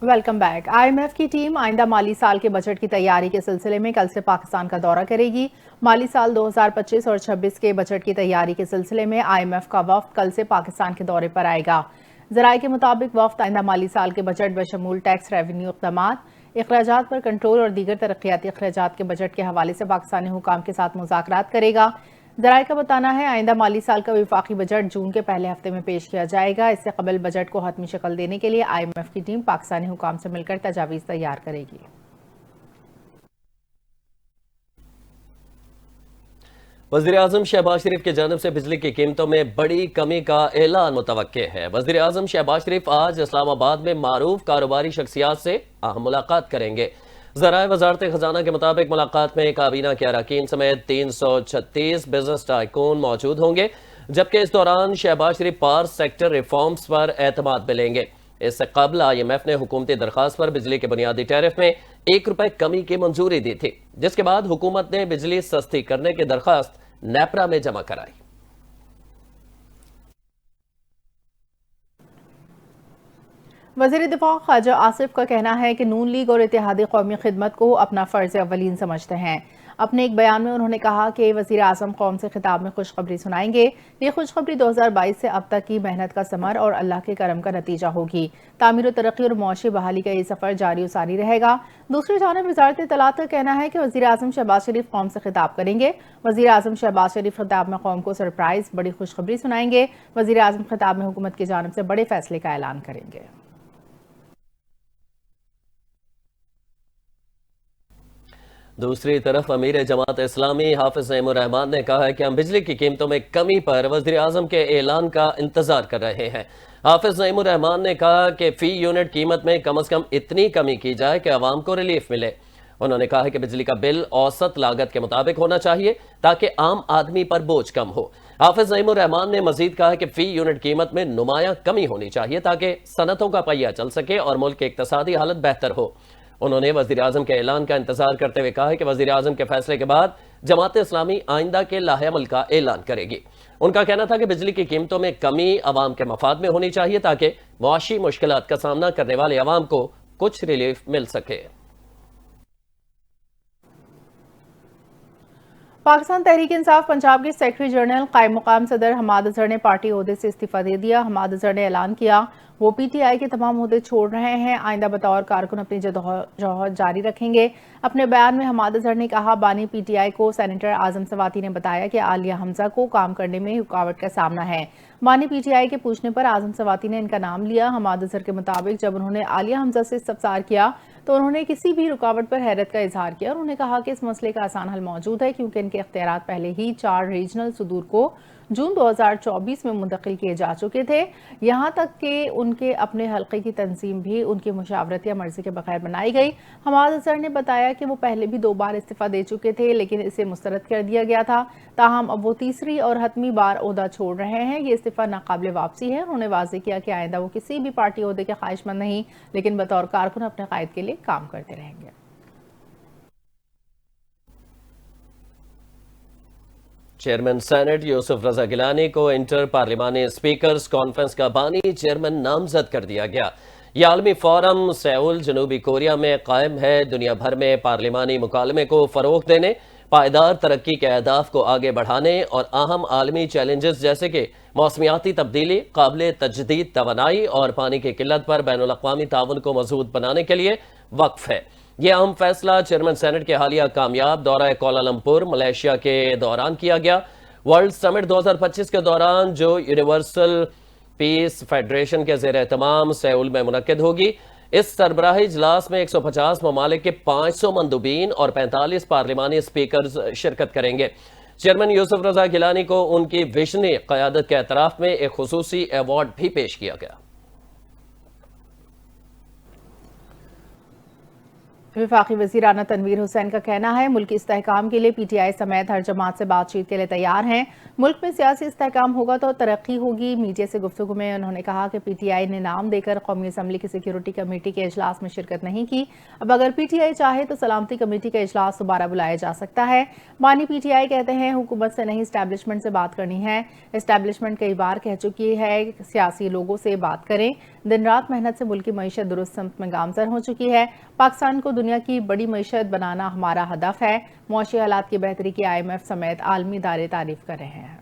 Welcome back. IMF की team आइंदा माली साल के बजट की तैयारी के सिलसिले में कल से पाकिस्तान का दौरा करेगी। माली साल 2025 और 26 के बजट की तैयारी के सिलसिले में IMF का वफ्द कल से पाकिस्तान के दौरे पर आएगा। ज़राए के मुताबिक वफ्द आइंदा माली साल के बजट बशमूल टैक्स रेवेन्यू इक़दामात, अखराजात पर कंट्रोल और दीगर तरक्याती अखराजात के बजट के हवाले से पाकिस्तानी हुकाम के साथ मुज़ाकरात करेगा। ज़राए का बताना है आइंदा माली साल का वफाकी बजट जून के पहले हफ्ते में पेश किया जाएगा। इससे कबल बजट को हतमी शक्ल देने के लिए IMF की टीम पाकिस्तानी हुकाम से मिलकर तजावीज़ तैयार करेगी। वज़ीर-ए-आज़म शहबाज शरीफ की जानिब से बिजली की कीमतों में बड़ी कमी का ऐलान मुतवक्के है। वज़ीर-ए-आज़म शहबाज शरीफ आज इस्लामाबाद में मारूफ कारोबारी शख्सियात से अहम मुलाकात करेंगे। ज़राए वज़ारत खजाना के मुताबिक मुलाकात में काबीना के अरकान समेत 336 बिजनेस टाइकून मौजूद होंगे, जबकि इस दौरान शहबाज शरीफ पावर सेक्टर रिफॉर्म्स पर एतमाद मिलेंगे। इससे कबल IMF ने हुकूमती दरखास्त पर बिजली के बुनियादी टैरिफ में ₹1 कमी की मंजूरी दी थी, जिसके बाद हुकूमत ने बिजली सस्ती करने की दरखास्त नेपरा में जमा कराई। वज़ीर दिफा ख्वाजा आसिफ का कहना है कि नून लीग और इत्तेहादी कौमी खिदमत को अपना फ़र्ज़ अव्वलीन समझते हैं। अपने एक बयान में उन्होंने कहा कि वज़ीर आज़म कौम से खिताब में खुशखबरी सुनाएंगे। ये खुशखबरी 2022 से अब तक की मेहनत का समर और अल्लाह के करम का नतीजा होगी। तामीर और तरक्की और मुआशी बहाली का ये सफ़र जारी सारी रहेगा। दूसरी जानिब वज़ारत इत्तलात का कहना है कि वज़ीर आज़म शहबाज शरीफ कौम से खिताब करेंगे। वज़ीर आज़म शहबाज शरीफ खिताब में कौम को सरप्राइज़ बड़ी खुशखबरी सुनाएंगे। वज़ीर आज़म खिताब में हुकूमत की जानिब से बड़े फैसले का ऐलान करेंगे। दूसरी तरफ अमीर जमात इस्लामी हाफिज ज़ैमुर रहमान ने कहा है कि हम बिजली की कीमतों में कमी पर वज़ीर आज़म के ऐलान का इंतजार कर रहे हैं। हाफिज ज़ैमुर रहमान ने कहा कि फी यूनिट कीमत में कम से कम इतनी कमी की जाए कि आवाम को रिलीफ मिले। उन्होंने कहा है कि बिजली का बिल औसत लागत के मुताबिक होना चाहिए ताकि आम आदमी पर बोझ कम हो। हाफिज ज़ैमुर रहमान ने मजीद कहा कि फी यूनिट कीमत में नुमाया कमी होनी चाहिए ताकि सनतों का पहिया चल सके और मुल्क की इक्तसादी हालत बेहतर हो। उन्होंने वज़ीर आज़म के ऐलान का इंतजार करते हुए कहा है कि वज़ीर आज़म के फैसले के बाद जमात इस्लामी आइंदा के लाहेअमल का ऐलान करेगी। उनका कहना था कि बिजली की कीमतों में कमी अवाम के मफाद में होनी चाहिए ताकि मुआशी मुश्किलात का सामना करने वाले अवाम को कुछ रिलीफ मिल सके। पाकिस्तान तहरीक इंसाफ पंजाब के सेक्रेटरी जनरल कायम मुकाम सदर हमाद अजहर ने पार्टी ओहदे से इस्तीफा दे दिया। हमाद अजहर ने ऐलान किया वो PTI के तमाम ओहदे छोड़ रहे हैं। आइंदा बतौर कारकुन अपनी जदोजहद जारी रखेंगे। अपने बयान में हमाद अजहर ने कहा बानी PTI को सेनेटर आजम सवाती ने बताया कि आलिया हमजा को काम करने में रुकावट का सामना है। बानी PTI के पूछने पर आजम सवाती ने इनका नाम लिया। हमाद अजहर के मुताबिक जब उन्होंने आलिया हमजा से इस्तफसार किया तो उन्होंने किसी भी रुकावट पर हैरत का इजहार किया और उन्होंने कहा कि इस मसले का आसान हल मौजूद है क्योंकि इनके इख्तियारात पहले ही 4 रीजनल सुदूर को जून 2024 में मुंतकिल किए जा चुके थे। यहाँ तक कि उनके अपने हल्के की तंजीम भी उनकी मुशावरत या मर्जी के बगैर बनाई गई। हमाद अजहर ने बताया कि वो पहले भी 2 बार इस्तीफा दे चुके थे लेकिन इसे मुस्तरद कर दिया गया था। ताहम अब वो तीसरी और हतमी बार ओहदा छोड़ रहे हैं। ये इस्तीफा नाकाबिल वापसी है। उन्होंने वाज़ेह किया कि आइंदा वो किसी भी पार्टी ओहदे के ख्वाहिशमंद नहीं लेकिन बतौर कारकुन अपने कायद के लिए काम करते रहेंगे। चेयरमैन सेनेट यूसुफ रजा गिलानी को इंटर पार्लिमानी स्पीकर्स कॉन्फ्रेंस का बानी चेयरमैन नामजद कर दिया गया। यह आलमी फोरम सेउल जनूबी कोरिया में कायम है। दुनिया भर में पार्लिमानी मुकालमे को फरोग देने, पायदार तरक्की के अहदाफ को आगे बढ़ाने और अहम आलमी चैलेंजेस जैसे कि मौसमियाती तब्दीली, काबिल तजदीद तवानाई और पानी की किल्लत पर बैनुल अक़वामी ताउन को मजबूत बनाने के लिए वक्फ है। यह अहम फैसला चेयरमैन सेनेट के हालिया कामयाब दौरा कोलालमपुर मलेशिया के दौरान किया गया। वर्ल्ड समिट 2025 के दौरान जो यूनिवर्सल पीस फेडरेशन के ज़ेर एहतमाम सेउल में मुनक्किद होगी। इस सरबराही इजलास में 150 ममालिक के 500 मंदूबीन और 45 पार्लिमानी स्पीकर्स शिरकत करेंगे। चेयरमैन यूसुफ रजा गिलानी को उनकी विजनी क़यादत के एतराफ़ में एक खुसूसी अवार्ड भी पेश किया गया। वफाकी वज़ीर राना तनवीर हुसैन का कहना है मुल्क इस्तेहकाम के लिए PTI समेत हर जमात से बातचीत के लिए तैयार हैं। मुल्क में सियासी इस्तेहकाम होगा तो तरक्की होगी। मीडिया से गुफ्तगू में उन्होंने कहा कि PTI ने नाम देकर कौमी असम्बली की सिक्योरिटी कमेटी के इजलास में शिरकत नहीं की। अब अगर PTI चाहे तो सलामती कमेटी का इजलास दोबारा बुलाया जा सकता है। बानी PTI कहते हैं हुकूमत से नहीं इस्टेब्लिशमेंट से बात करनी है। इस्टेब्लिशमेंट कई बार कह चुकी है सियासी लोगों से बात करें। दिन रात मेहनत से मुल्क की मईशत दुरुस्त समत में गामजन हो चुकी है। पाकिस्तान को दुनिया की बड़ी मईशत बनाना हमारा हदफ है। मुआशी हालात की बेहतरी की IMF समेत आलमी इदारे तारीफ कर रहे हैं।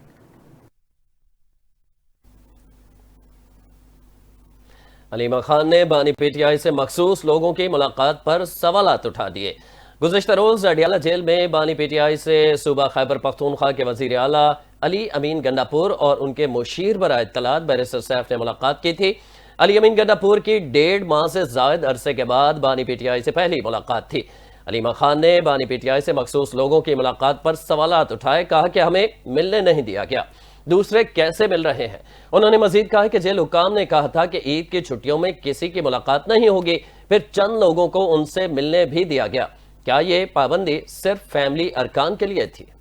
अलीमा खान ने बानी PTI से मखसूस लोगों की मुलाकात पर सवालात उठा दिए। गुज़िश्ता रोज अडियाला जेल में बानी PTI से सूबा खैबर पख्तूनख्वा के वज़ीर आला अली अमीन गंडापुर और उनके मुशीर बराए इत्तलात बैरिस्टर सैफ ने मुलाकात की थी। अली अमीन गंडापुर की 1.5 माह से ज़ायद अरसे के बाद बानी PTI से पहली मुलाकात थी। अलीमा खान ने बानी PTI से मखसूस लोगों की मुलाकात पर सवालात उठाए। कहा कि हमें मिलने नहीं दिया गया, दूसरे कैसे मिल रहे हैं। उन्होंने मजीद कहा कि जेल हुकाम ने कहा था कि ईद की छुट्टियों में किसी की मुलाकात नहीं होगी, फिर चंद लोगों को उनसे मिलने भी दिया गया। क्या ये पाबंदी सिर्फ फैमिली अरकान के लिए थी?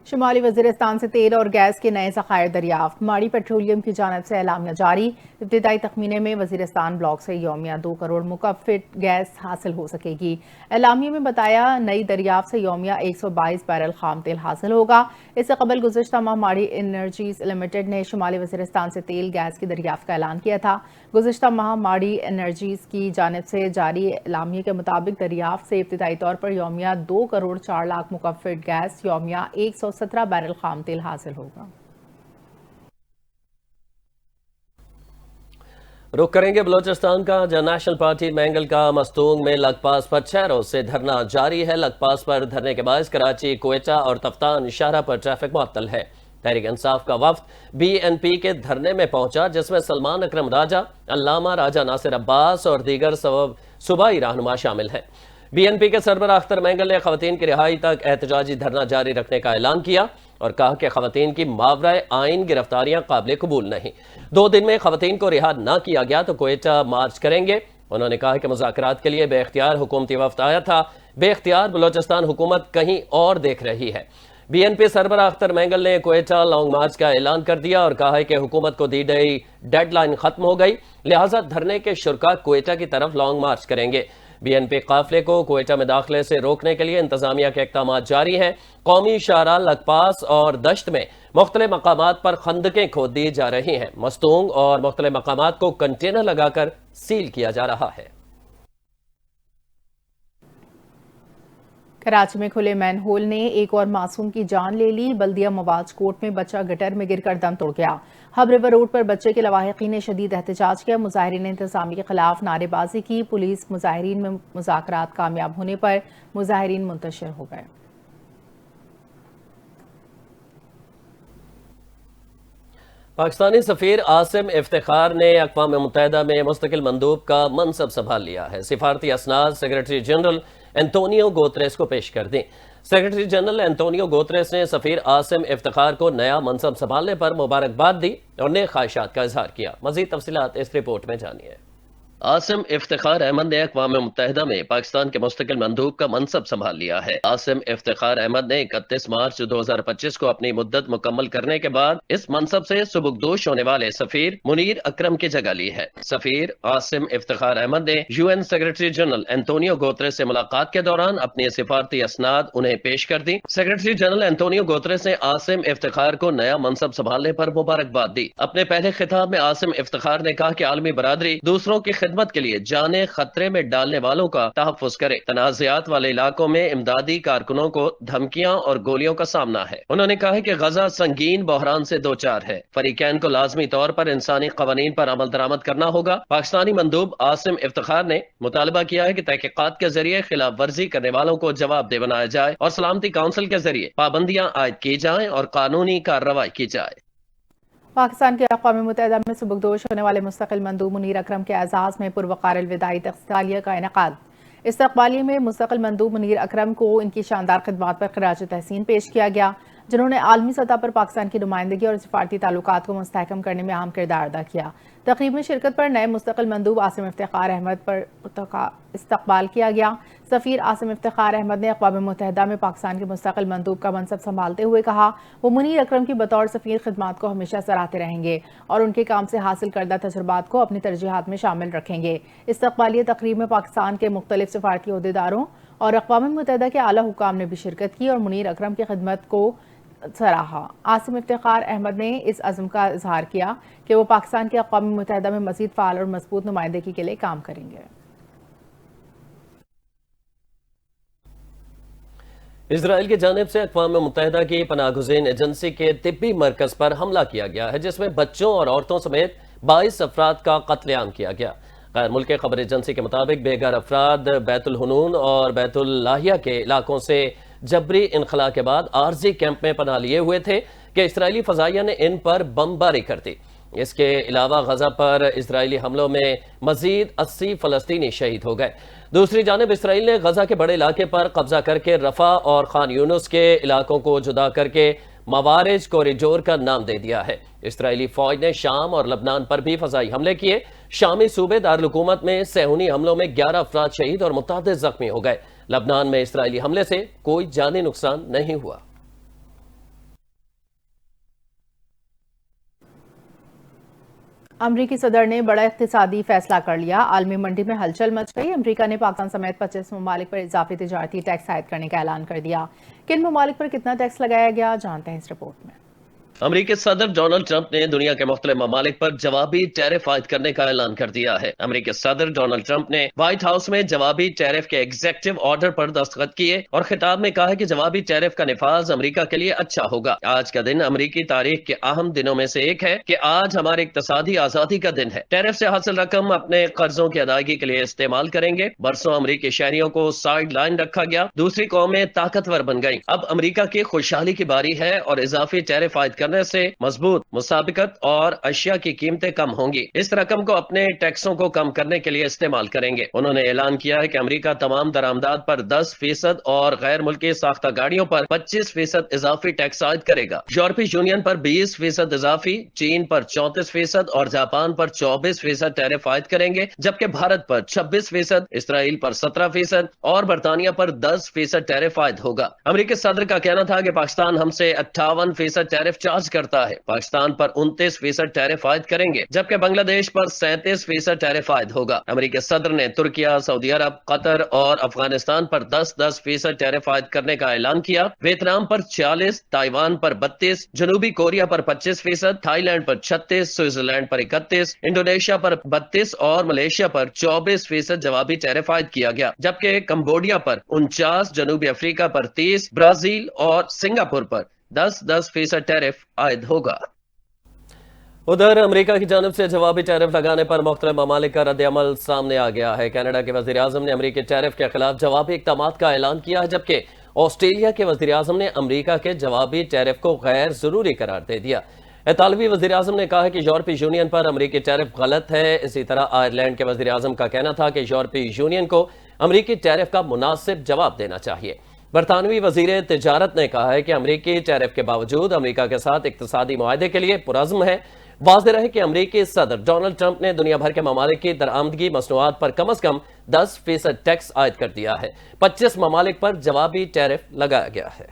शुमाली वज़ीरिस्तान से तेल और गैस के नए ज़खायर दरियाफ्त। माड़ी पेट्रोलियम की जानिब से एलामिया जारी। इब्तिदाई तखमीने में वज़ीरिस्तान ब्लॉक से यौमिया 2 करोड़ मुकफ़िट गैस हासिल हो सकेगी। एलामिया में बताया नई दरियाफ्त से यौमिया 122 बैरल खाम तेल हासिल होगा। इससे कबल गुज़श्ता माह माड़ी एनर्जीज लिमिटेड ने शुमाली वज़ीरिस्तान से तेल गैस की दरियाफ्त का ऐलान किया था। गुज़श्ता माह माड़ी एनर्जीज की जानिब से जारी एलामिया के मुताबिक दरियाफ्त से इब्तिदाई तौर पर यौमिया 2 करोड़ 4 लाख मुकफ़िट गैस, यौमिया 117 बैरल खाम तेल हासिल होगा। रुख करेंगे बलोचिस्तान का। जन नेशनल पार्टी मैंगल का मस्तूंग में लगपास पर 6 रोज से धरना जारी है। लगपास पर धरने के बायस कराची, क्वेटा और तफ्तान इशारा पर ट्रैफिक मुअत्तल है। तहरीक इंसाफ का वफ्द BNP के धरने में पहुंचा, जिसमें सलमान अकरम राजा, अल्लामा राजा नासिर अब्बास और दीगर सूबाई रहनुमा शामिल हैं। BNP के सरबराह अख्तर मैंगल ने खवातीन की रिहाई तक एहतजाजी धरना जारी रखने का ऐलान किया और कहा कि खवातीन की मावराए आइन गिरफ्तारियां काबिल कबूल नहीं। 2 दिन में खवातीन को रिहा न किया गया तो क्वेटा मार्च करेंगे। उन्होंने कहा कि मुज़ाकरात के लिए बेख्तियार हुकूमती वफ्द आया था, बेख्तियार बलोचिस्तान हुकूमत कहीं और देख रही है। BNP सरबराह अख्तर मैंगल ने क्वेटा लॉन्ग मार्च का ऐलान कर दिया और कहा है कि हुकूमत को दी गई डेडलाइन खत्म हो गई, लिहाजा धरने के शुरका क्वेटा की तरफ लॉन्ग मार्च करेंगे। BNP काफिले को क्वेटा में दाखिले से रोकने के लिए इंतजामिया के इक़दाम जारी हैं। कौमी शाहराह लगपास और दश्त में मुख्तलिफ मकामात पर खंदकें खोद दी जा रही हैं। मस्तूंग और मुख्तलिफ मकामात को कंटेनर लगाकर सील किया जा रहा है। कराची में खुले मैनहोल ने एक और मासूम की जान ले ली। बल्दिया मवाज कोट में बच्चा गटर में गिरकर दम तोड़ गया। हब रिवर रोड पर बच्चे के लवाहिकीन ने शदीद एहतजाज किया। मुजाहिरीन ने इंतजामी के खिलाफ नारेबाजी की। पुलिस मुजाहिरीन में मुज़ाकरात कामयाब होने पर मुजाहिरीन मुंतशिर हो गए। पाकिस्तानी सफीर आसिम इफ्तिखार ने अक़वाम मुत्तहिदा में मुस्तकिल मंदूब का मनसब संभाल लिया है। सिफारती असनाद सेक्रेटरी जनरल एंटोनियो गुतेरेस को पेश कर दें। सेक्रेटरी जनरल एंटोनियो गुतेरेस ने सफीर आसिम इफ्तिखार को नया मनसब संभालने पर मुबारकबाद दी और नेक ख्वाहिशात का इजहार किया। मजीद तफसीलात इस रिपोर्ट में जानिए। आसिम इफ्तिखार अहमद ने अक़वाम मुत्तहिदा में पाकिस्तान के मुस्तकिल मंदूब का मनसब संभाल लिया है। आसिम इफ्तिखार अहमद ने 31 मार्च 2025 को अपनी मुद्दत मुकम्मल करने के बाद इस मनसब से सुबुकदोश होने वाले सफीर मुनीर अकरम की जगह ली है। सफीर आसिम इफ्तिखार अहमद ने UN secretary general Antonio Guterres से मुलाकात के दौरान अपनी सिफारती असनाद उन्हें पेश कर दी। सेक्रेटरी जनरल एंटोनियो गुतेरेस ने आसिम इफ्तिखार को नया मनसब संभालने पर मुबारकबाद दी। अपने पहले खिताब में आसिम इफ्तिखार ने कहा कि आलमी बरादरी दूसरों की खिदमत के लिए जाने खतरे में डालने वालों का तहफ़्फ़ुज़ करे। तनाज़ात वाले इलाकों में इमदादी कारकुनों को धमकियां और गोलियों का सामना है। उन्होंने कहा है कि गजा संगीन बहरान से दो चार है। फरीकैन को लाजमी तौर पर इंसानी कवानीन पर अमल दरामद करना होगा। पाकिस्तानी मंदूब आसिम इफ्तिखार ने मुतालबा किया है कि तहकीकात के जरिए खिलाफ वर्जी करने वालों को जवाबदेह बनाया जाए और सलामती काउंसिल के जरिए पाबंदियां आयद की जाएं और कानूनी कार्रवाई की जाए। पाकिस्तान के अक़वाम मुत्तहिदा में सुबुकदोश होने वाले मुस्तकिल मंदूब मुनीर अकरम के एजाज़ में पुरवक़ार अलविदाई तख्तालिया का इनेकाद। इस्तक़बालिये में मुस्तकिल मंदूब मुनीर अकरम को इनकी शानदार खिदमात पर ख़िराज तहसीन पेश किया गया। जिन्होंने आलमी सतह पर पाकिस्तान की नुमाइंदगी और सफारती ताल्लुकात को मुस्तहकम करने में अहम किरदार अदा किया। तकरीब में शिरकत पर नए मुस्तकिल मंदूब आसिम इफ्तिखार अहमद पर इस्तकबाल किया गया। सफ़ीर आसिम इफ्तिखार अहमद ने अक़वाम मुत्तहिदा में पाकिस्तान के मुस्तकिल मंदूब का मनसब संभालते हुए कहा, वो मुनीर अकरम की बतौर सफ़ीर खिदमात को हमेशा सराहते रहेंगे और उनके काम से हासिल करदा तजुर्बात को अपनी तरजीहात में शामिल रखेंगे। इस्तकबालिया तकरीब में पाकिस्तान के मुख्तलिफ सफारती ओहदेदारों और अक़वाम मुत्तहिदा के आला हुकाम ने भी शिरकत की और मुनीर अकरम की खिदमत को सराहा। आसिम इफ्तिखार अहमद ने इस अज़्म का इजहार किया कि वो पाकिस्तान के अक़वाम मुत्तहिदा में मज़ीद फ़ाल और मजबूत नुमाइंदगी के लिए काम करेंगे। इसराइल की जानिब से अक़वाम मुत्तहिदा की पनाहगुज़ीन एजेंसी के तिब्बी मरकज़ पर हमला किया गया है, जिसमें बच्चों और औरतों समेत 22 अफराद का कत्लेआम किया गया। गैर मुल्की खबर एजेंसी के मुताबिक बेघर अफराद बैतुल हुनून और बैतुल लाहिया के इलाकों से जबरी इनखला के बाद आरजी कैंप में पनाह लिए हुए थे कि इसराइली फ़ज़ाइया ने इन पर बमबारी कर दी। इसके अलावा गजा पर इसराइली हमलों में मजीद 80 फ़लस्तीनी शहीद हो गए। दूसरी जानिब इसराइल ने गजा के बड़े इलाके पर कब्जा करके रफा और खान यूनुस के इलाकों को जुदा करके मवारिज कॉरिडोर का नाम दे दिया है। इसराइली फौज ने शाम और लबनान पर भी फ़ज़ाई हमले किए। शामी सूबे दारुल हुकूमत में सेहूनी हमलों में 11 अफराद शहीद और मुतअद्दिद जख्मी हो गए। लबनान में इसराइली हमले से कोई जानी नुकसान नहीं हुआ। अमरीकी सदर ने बड़ा इक्तिसादी फैसला कर लिया। आलमी मंडी में हलचल मच गई। अमरीका ने पाकिस्तान समेत 25 ममालिक पर इजाफी तिजारती टैक्स आयद करने का ऐलान कर दिया। किन ममालिक पर कितना टैक्स लगाया गया, जानते हैं इस रिपोर्ट में। अमरीकी सदर डोनाल्ड ट्रंप ने दुनिया के मुख्तलिफ ममालिक पर जवाबी टैरिफ आयद करने का ऐलान कर दिया है। अमरीकी सदर डोनाल्ड ट्रंप ने व्हाइट हाउस में जवाबी टैरिफ के एग्जीक्यूटिव ऑर्डर पर दस्तखत किए और खिताब में कहा है कि जवाबी टैरिफ का निफाज अमरीका के लिए अच्छा होगा। आज का दिन अमरीकी तारीख के अहम दिनों में से एक है कि आज हमारे इक्तिसादी आजादी का दिन है। टैरिफ से हासिल रकम अपने कर्जों की अदायगी के लिए इस्तेमाल करेंगे। बरसों अमरीकी शहरियों को साइड लाइन रखा गया, दूसरी कौमें ताकतवर बन गई। अब अमरीका की खुशहाली की बारी है और इजाफी टैरिफ आयद करने से मजबूत मुसाबिकत और अशिया की कीमतें कम होंगी। इस रकम को अपने टैक्सों को कम करने के लिए इस्तेमाल करेंगे। उन्होंने ऐलान किया है कि अमेरिका तमाम दरामदात पर 10% और गैर मुल्की साख्ता गाड़ियों पर 25% इजाफी टैक्स आयद करेगा। यूरोपीय यूनियन पर 20% इजाफी, चीन पर 34% और जापान पर 24% टैरिफ आयद करेंगे, जबकि भारत पर 26%, इसराइल पर 17% और बरतानिया पर 10% टैरिफ आयद होगा। अमेरिकी सदर का कहना था कि पाकिस्तान हमसे 58% टैरिफ चार्ज करता है। पाकिस्तान पर 29% टैरिफ आयद करेंगे, जबकि बांग्लादेश पर 37% टैरिफ आयद होगा। अमेरिकी सदर ने तुर्किया, सऊदी अरब, कतर और अफगानिस्तान पर 10% टैरिफ आयद करने का ऐलान किया। वियतनाम पर 40%, ताइवान पर 32%, जनूबी कोरिया पर 25%, थाईलैंड पर 36%, स्विट्जरलैंड पर 31%, इंडोनेशिया पर 32% और मलेशिया पर 24% जवाबी टैरिफ आयद किया गया, जबकि कंबोडिया पर 49%, जनूबी अफ्रीका पर 30%, ब्राजील और सिंगापुर पर 10% टैरिफ आयद होगा। उधर अमेरिका की जानिब से जवाबी टैरिफ लगाने पर मुख्तलिफ ममालिक का रद्द-ए-अमल सामने आ गया है। कनाडा के वज़ीर-ए-आज़म ने अमेरिकी टैरिफ के खिलाफ जवाबी इक़दामात का ऐलान किया है, जबकि ऑस्ट्रेलिया के वज़ीर-ए-आज़म ने अमेरिका के जवाबी टैरिफ को गैर ज़रूरी करार दे दिया। इतालवी वज़ीर-ए-आज़म ने कहा है कि यूरोपीय यूनियन पर अमेरिकी टैरिफ गलत है। इसी तरह आयरलैंड के वज़ीर-ए-आज़म का कहना था कि यूरोपीय यूनियन को अमेरिकी टैरिफ का मुनासिब जवाब देना चाहिए। बरतानवी वज़ीर तिजारत ने कहा है कि अमेरिकी टैरिफ के बावजूद अमेरिका के साथ इक़्तिसादी मुआहदे के लिए पुरज़्म है। वाज़ेह रहे कि अमेरिकी सदर डोनाल्ड ट्रंप ने दुनिया भर के ममालिक की दरामदगी मसनूआत पर कम से कम 10% टैक्स आयद कर दिया है। 25 ममालिक पर जवाबी टैरिफ लगाया गया है।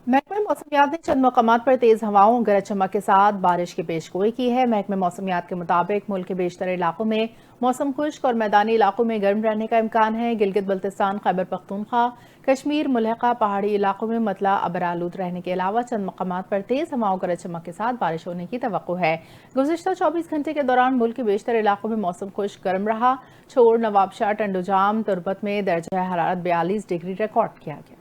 महकमे मौसमियात ने चंद मकामात पर तेज हवाओं और गरज चमक के साथ बारिश की पेशगोई की है। महकमे मौसमियात के मुताबिक मुल्क के बेशतर इलाकों में मौसम खुश्क और मैदानी इलाकों में गर्म रहने का इम्कान है। गिलगित बल्तिस्तान, खैबर पख्तूनख्वा, कश्मीर, मुल्हका पहाड़ी इलाकों में मतला अबरालूद रहने के अलावा चंद मकामात पर तेज हवाओं गरज चमक के साथ बारिश होने की तवक्को है। गुज़िश्ता 24 घंटे के दौरान मुल्क के बेशतर इलाकों में मौसम खुश्क गर्म रहा। छोड़, नवाबशाह, टंडोजाम, तुरबत में दर्जा हरारत 42 डिग्री रिकॉर्ड किया गया।